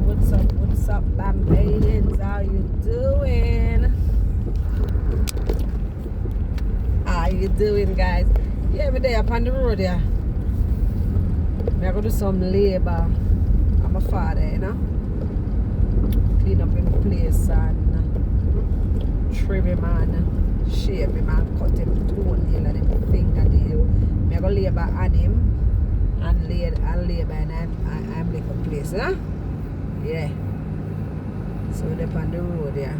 What's up, Bambadians? How you doing? How you doing, guys? Yeah, me there up on the road, yeah. Me I go do some labor. I'm a father, you know. Clean up him place and trim him and shape him and cut him toenail and him fingernail. Me I go labor on him and labor and I'm like a place, you know? Yeah. So we're up on the road, yeah.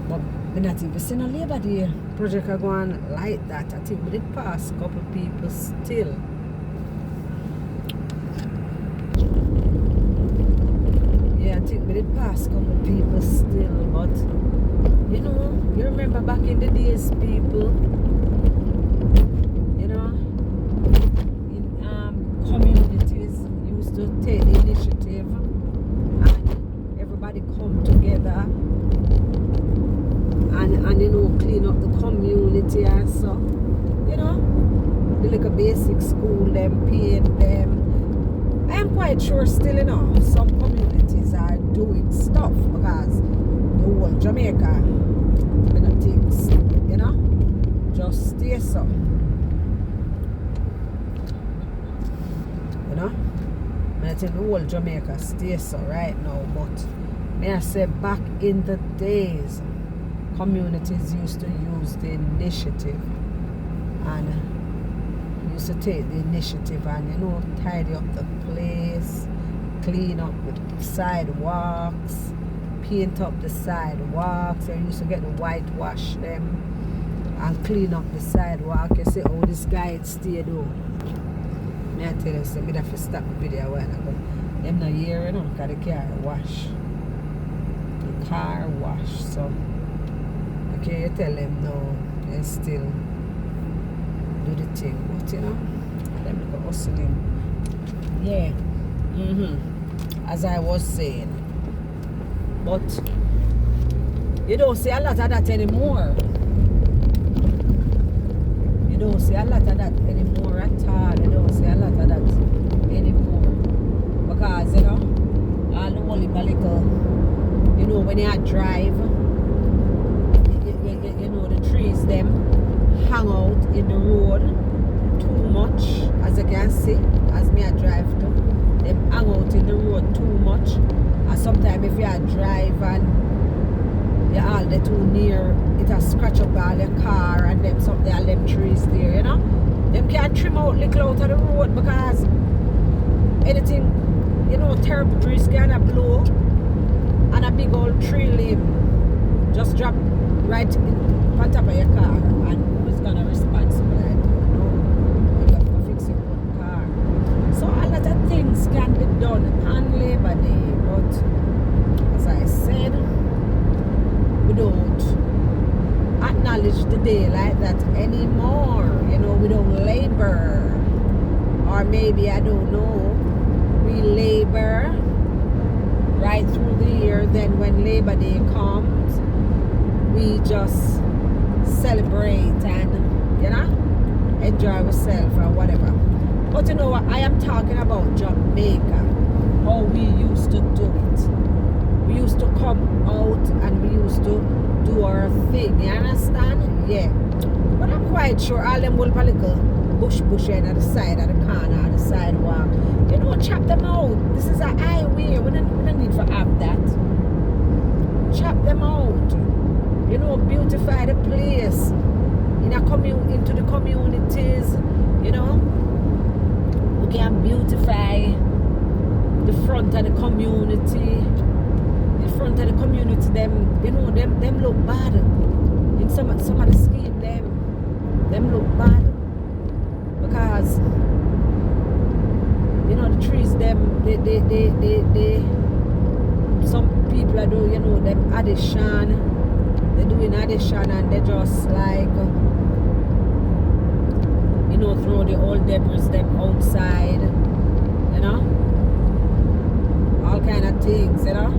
But we're not even seeing a labor there. Project are going like that. I think we did pass a couple people still. Yeah, I think we did pass a couple people still, but you know, you remember back in the days, people, you know, in communities used to take the initiative and everybody come together and you know, clean up the community and so, you know, the little basic school, them, paint them. I am quite sure still, you know, some communities are doing stuff because the whole Jamaica, you know, things, you know, just stay so. You know? I think the whole Jamaica stay so right now, but may I say back in the days, communities used to use the initiative and used to take the initiative and, you know, tidy up the place, clean up the sidewalks, paint up the sidewalks. They used to get the whitewash them and clean up the sidewalk. You see, oh, this guy stayed home. May I tell you, so I have to stop the video a while ago. Them not here, you know, because the car wash. The car wash, so okay, you tell them no, they still do the thing, but you know, them look hustling. Yeah. As I was saying. But you don't see a lot of that anymore. You don't see a lot of that anymore at all. You don't see a lot of that anymore. Because, you know, all the whole little, you know, when you drive, you know, the trees them hang out in the road too much, as you can see, as me I drive to. Them hang out in the road too much. And sometimes if you drive and you're all the too near, it'll scratch up all your car and them some there them trees there, you know. Them can't trim out little out of the road because anything, you know, terrible trees can blow and a big old tree limb just drop right on top of your car, and who's gonna responsible? I don't know. You have to fix your own car. So a lot of things can be done on Labor Day, but as I said, we don't acknowledge the day like that anymore. You know, we don't labor, or maybe I don't know. We labor right through the year. Then when Labor Day comes, we just celebrate and, you know, enjoy ourselves or whatever. But you know what, I am talking about Jamaica, how we used to do it. We used to come out and we used to do our thing, you understand? Yeah. But I'm quite sure all them will probably go bush at the side of the corner, on the sidewalk. You know, chop them out. This is a highway. We don't need to have that. Chop them out. You know, beautify the place into the communities, you know. We can beautify the front of the community. The front of the community, them, you know, them look bad. In some of the scheme, them look bad. Because, you know, the trees, them, they some people are doing, you know, them addition. They're doing addition and they just like, you know, throw the old debris them outside, you know, all kind of things, you know,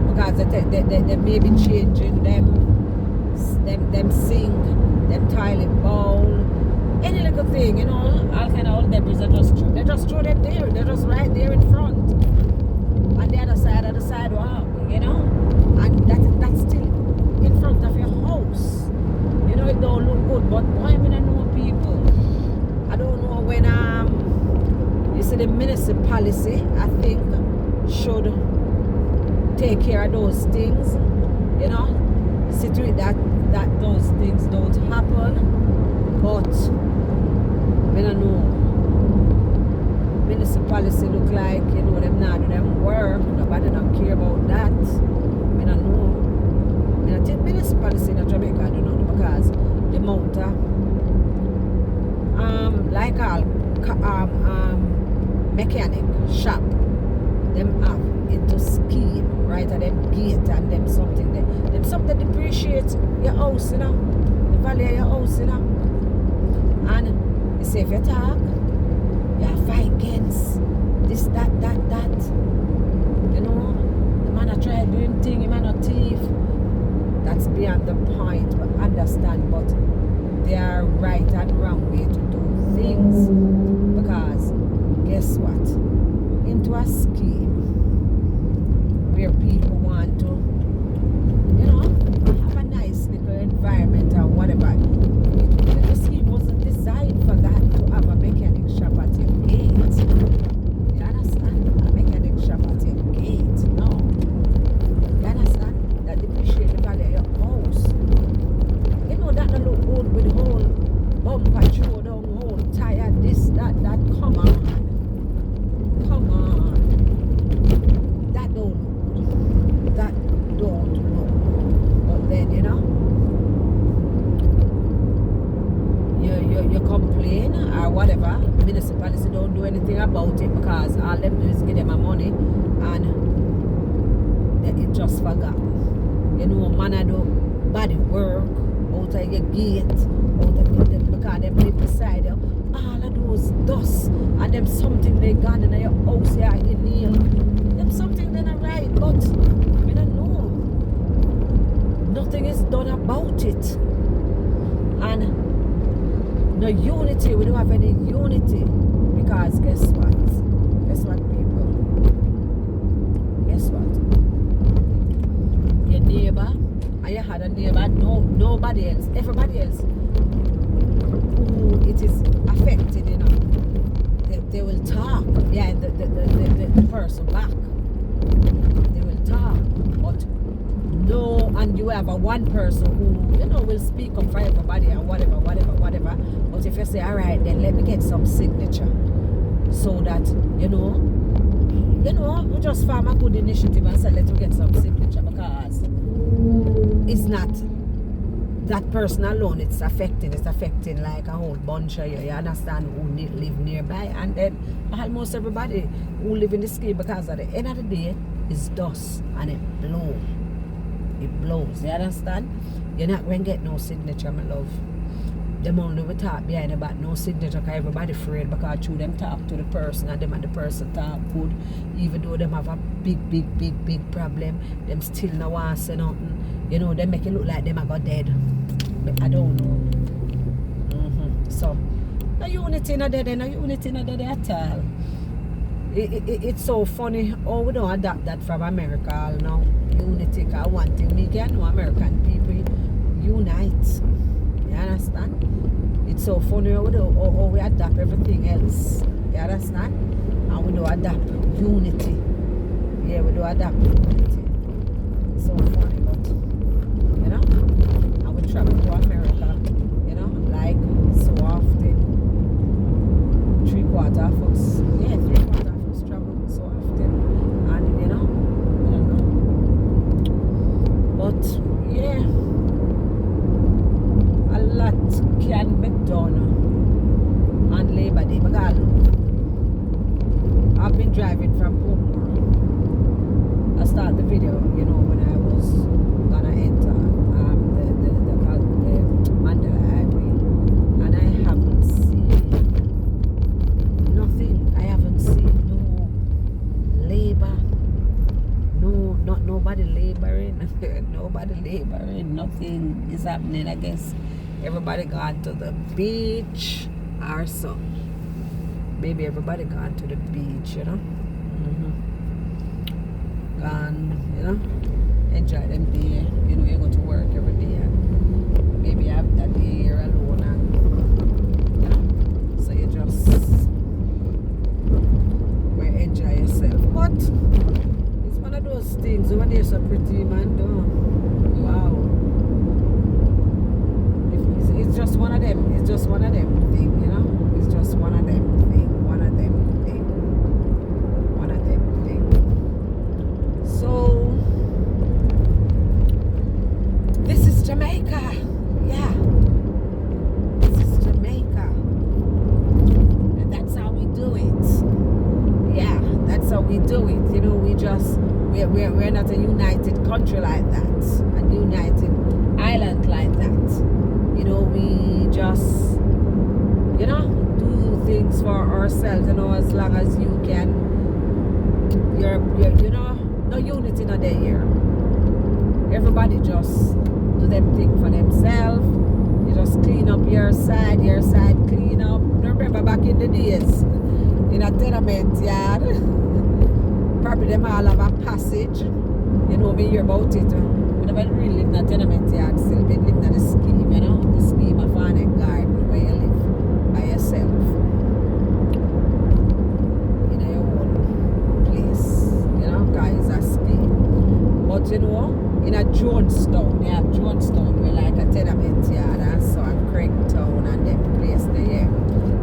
because they may be changing them sink, them toilet bowl, any little thing, you know, all kind of old debris they just throw them there. They're just right there in front. On the other side of the sidewalk, you know. And that's still in front of your house. You know, it don't look good, but boy, I mean, I know people. I don't know when you see the municipality, I think, should take care of those things, you know, see to it that those things don't happen. But I don't know, municipality look like, you know, them not do them work, nobody don't care about that. I don't know. I think municipality in Jamaica, I don't know, because the amount of like all mechanic shop them have into scheme right at them gate and them something there. Them something depreciate your house, you know. The value of your house, you know. And you say if you talk, you have fight against this, that. You know, the man a try doing thing, he man a thief. That's beyond the point, but understand, but there are right and wrong way to do things. Because guess what? Into a scheme where people want to, you know, have a nice little environment or whatever. The scheme wasn't designed for that, to have a mechanic shop at your gate. You understand? A mechanic shop at your gate. No. You understand? That depreciate the value of your house. You know that don't look good with the whole bumper throw down, whole tire, this, that. Come on. That don't look good. That don't look good. But then, you know, you complain or whatever, municipality don't do anything about it because all them do is give them a money and it just forgot. You know, man I do body work out of your gate, out of them, because them live beside you. All of those dust and them something they gone in your house here in Neil. Them something they not right, but we don't know. Nothing is done about it. And no unity, we don't have any unity. Because guess what? Guess what, people? Guess what? Your neighbor, and you had a neighbor, nobody else, everybody else who it is affected, you know, they will talk behind the person back. They will talk, but no, and you have a one person who, you know, will speak up for everybody and whatever. But if you say, all right, then let me get some signature, so that you know, we just form a good initiative and say, let's get some signature, because it's not that person alone, it's affecting like a whole bunch of you understand, who live nearby, and then almost everybody who live in the scheme, because at the end of the day, it's dust and it blows, you understand? You're not going to get no signature, my love. Them only will talk behind the back, no signature, because everybody afraid, because through them talk to the person and them and the person talk good, even though them have a big problem, them still no want to say nothing. You know, they make it look like them are got dead. But I don't know. So, no unity not there, no unity not there at all. It's so funny how we don't adapt that from America now. Unity, because one thing we can know, American people unite. You understand? It's so funny how we adapt everything else. You understand? And we don't adapt unity. Yeah, we don't adapt unity. It's so funny, but you know, and we travel to America, you know, like so often. 3/4 of us, yeah, 3/4 of us travel so often, and you know, I don't know, but yeah, a lot can be done on Labor Day. Because I've been driving from Portmore. I start the video, you know, when I was gonna enter the Mandela Highway, and I haven't seen nothing. I haven't seen no labor, nobody laboring, nobody laboring. Nothing is happening. I guess Everybody gone to the beach or so. Baby, everybody gone to the beach, you know. Gone, you know. Enjoy them day. You know, you go to work every day and maybe have that day here alone and, you know. So you just enjoy yourself. But it's one of those things. Over there so pretty, man. Wow. It's just one of them. It's just one of them thing, you know. It's just one of them thing. One of them thing. One of them thing. So this is Jamaica. Yeah. This is Jamaica. And that's how we do it. Yeah, that's how we do it. You know, we're not a united country like that. A united island like that. You know, we just, you know, do things for ourselves, you know, as long as you can. You're you know, no unity not there here. Everybody just do them thing for themselves. You just clean up your side clean up. Remember back in the days, in a tenement yard, probably them all have a passage. You know, me hear about it. But I don't really live in a tenement yard, still been living in the scheme, you know, the scheme of a garden where you live by yourself. In your own place, you know, guys, a scheme. But you know, in a Jonestown, they have Jonestown where like a tenement yard and so and Craigtown and them place there,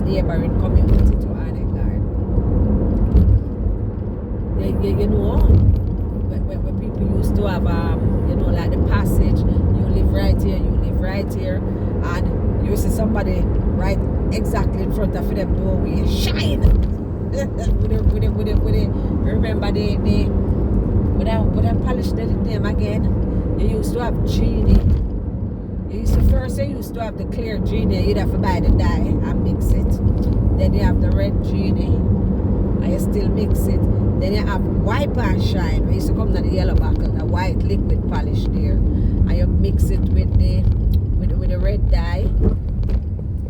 neighboring community to Anne Garden. You know, when people used to have you know, like the passage, you live right here, and you see somebody right exactly in front of them doorway, shine. Remember they would I polish the name again? You used to have genie. You used to have the clear genie. You'd have to buy the dye and mix it. Then you have the red genie, and you still mix it. Then you have wipe and shine. We used to come to the yellow buckle, the white liquid polish there, and you mix it with the red dye,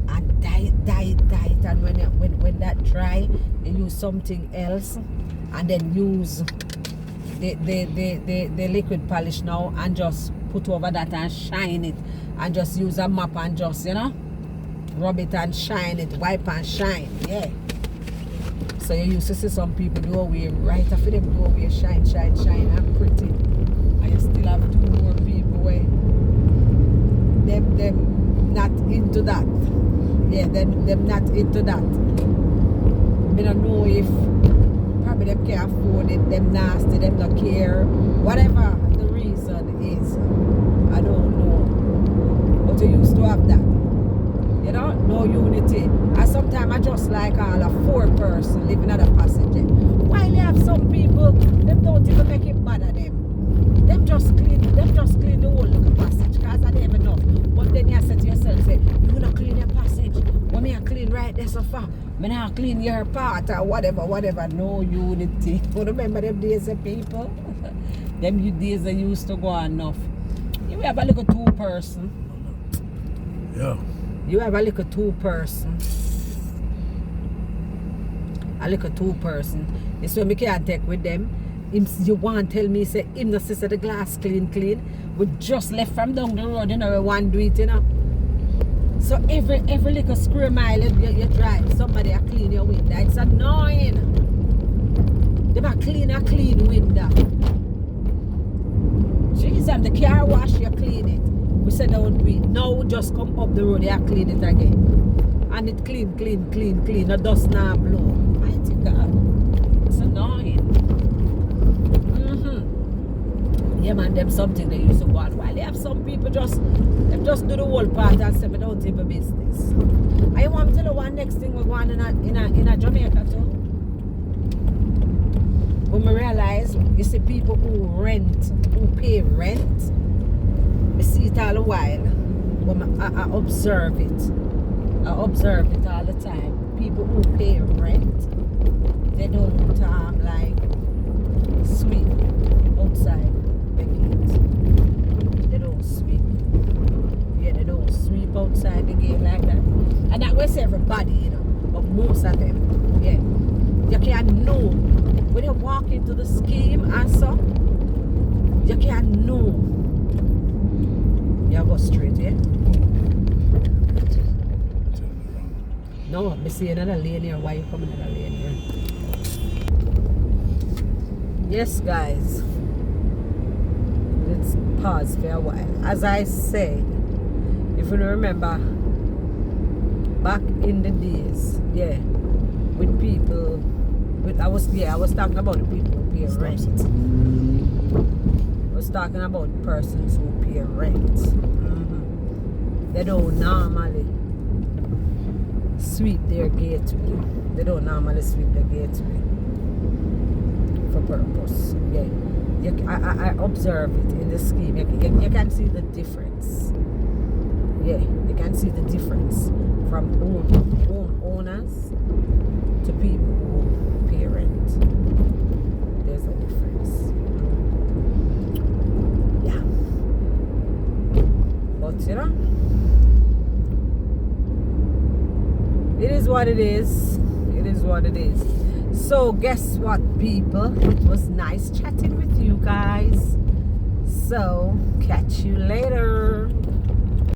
and dye it. And when that dry, you use something else, and then use the liquid polish now, and just put over that and shine it, and just use a mop and just, you know, rub it and shine it, wipe and shine. Yeah. So you used to see some people doorway right after them doorway shine and pretty. And you still have 2 more people where them not into that. Yeah, them not into that. I don't know if probably them can't afford it, them nasty, them don't care. Whatever the reason is, I don't know. But you used to have that. You know, no unity. And sometimes I just like all a 4-person living at a passage. While you have some people, them don't even make it bother them. Them just clean the whole little passage, because I never know. But then you say to yourself, say, you not clean your passage. Well, me I clean right there so far. Me not clean your part or whatever. No unity. But remember them days of people? Them days they used to go enough. You have a little 2-person. Yeah. You have a little 2-person. A little 2-person. This way me can't take with them. You want to tell me, say, him no sister the glass clean. We just left from down the road, you know, we want to do it, you know. So every little square mile you drive, somebody a clean your window. It's annoying. They might clean a clean window. Jeez, and the car wash, you clean it. We said don't do it. Now we just come up the road, you clean it again. And it clean. The dust now blow. Mighty God. It's annoying. Yeah, man, them something they used to go on. While they have some people just do the whole part and say, we don't have a business. I want to tell you one next thing we're going in a Jamaica too. When we realize, you see people who pay rent, I see it all the while. When I observe it. I observe it all the time. People who pay rent, they don't like sweep outside. They don't sweep. Yeah, they don't sweep outside. say everybody, you know, but most of them, yeah. You can know when you walk into the scheme and so, you can know. You go straight, yeah? No, I see another lane here. Why you coming in another lane here? Yes, guys. Let's pause for a while. As I said, if you remember, back in the days, yeah, with people, I was talking about the people who pay rent. I was talking about persons who pay rent. They don't normally sweep their gateway. They don't normally sweep their gateway for purpose. Yeah. I observe it in the scheme. You can see the difference. Yeah, you can see the difference from home owners to people who pay rent. There's a difference. Yeah. But you know, it is what it is. It is what it is. So guess what, people? It was nice chatting with you guys. So catch you later.